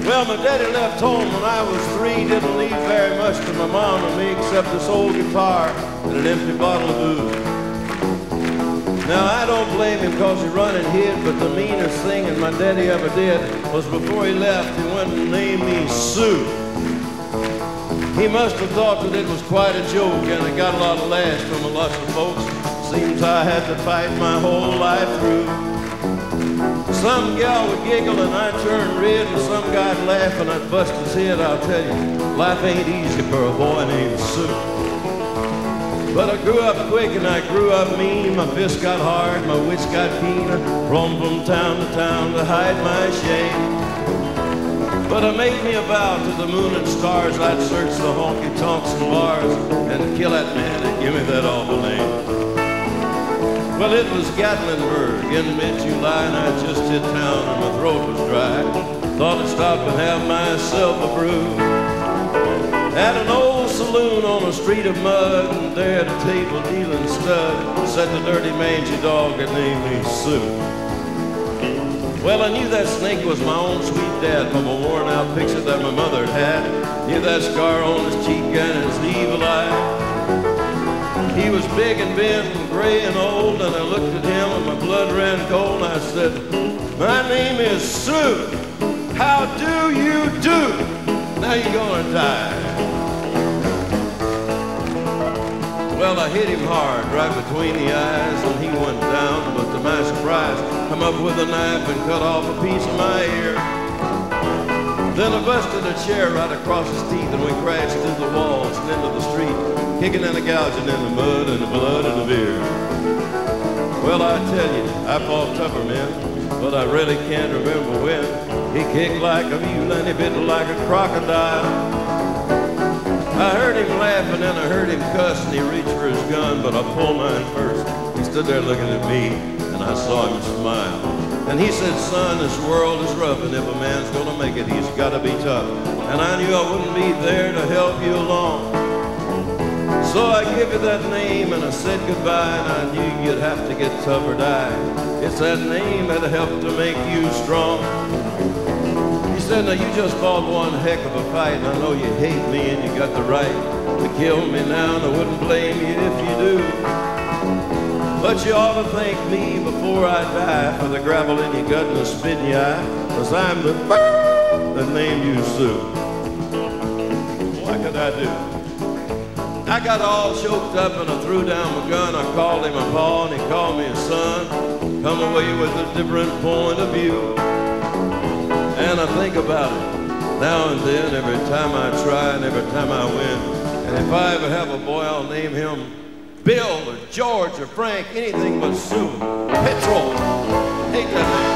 Well, my daddy left home when I was 3, didn't leave very much to my mom and me except this old guitar and an empty bottle of booze. Now, I don't blame him because he run and hid, but the meanest thing that my daddy ever did was before he left, he went and named me Sue. He must have thought that it was quite a joke, and it got a lot of laughs from a lot of folks. Seems I had to fight my whole life through. Some gal would giggle and I'd turn red, and some guy'd laugh and I'd bust his head. I'll tell you, life ain't easy for a boy named Sue. But I grew up quick and I grew up mean. My fists got hard, my wits got keen. I roamed from town to hide my shame. But I made me a vow to the moon and stars, I'd search the honky-tonks and bars and kill that man that give me that awful name. Well, it was Gatlinburg in mid-July, and I just hit town and my throat was dry. Thought I'd stop and have myself a brew at an old saloon on a street of mud, and there at a table dealing stud sat the dirty mangy dog that named me Sue. Well, I knew that snake was my own sweet dad from a worn-out picture that my mother had. Knew that scar on his cheek and his evil eye. He was big and bent and gray and old, and I looked at him and my blood ran cold, and I said, "My name is Sue. How do you do? Now you're gonna die." Well, I hit him hard right between the eyes, and he went down, but to my surprise, come up with a knife and cut off a piece of my ear. Then I busted a chair right across his teeth, and we crashed through the walls and into the street, kicking and gouging in the mud and the blood and the beer. Well, I tell you, I fought tougher men, but I really can't remember when. He kicked like a mule and he bit like a crocodile. I heard him laugh and then I heard him cuss, and he reached for his gun, but I pulled mine first. He stood there looking at me, and I saw him smile. And he said, "Son, this world is rough, and if a man's gonna make it, he's gotta be tough." And I knew I wouldn't be there to help you along. So I give you that name and I said goodbye, and I knew you'd have to get tough or die. It's that name that helped to make you strong. He said, "Now you just fought one heck of a fight, and I know you hate me and you got the right to kill me now, and I wouldn't blame you if you do. But you ought to thank me before I die for the gravel in your gut and the spit in your eye, 'cause I'm the that named you Sue." What could I do? I got all choked up and I threw down my gun. I called him a pa and he called me a son. Come away with a different point of view. And I think about it now and then, every time I try and every time I win. And if I ever have a boy, I'll name him Bill or George or Frank, anything but Sue. Petrol. Hate that name.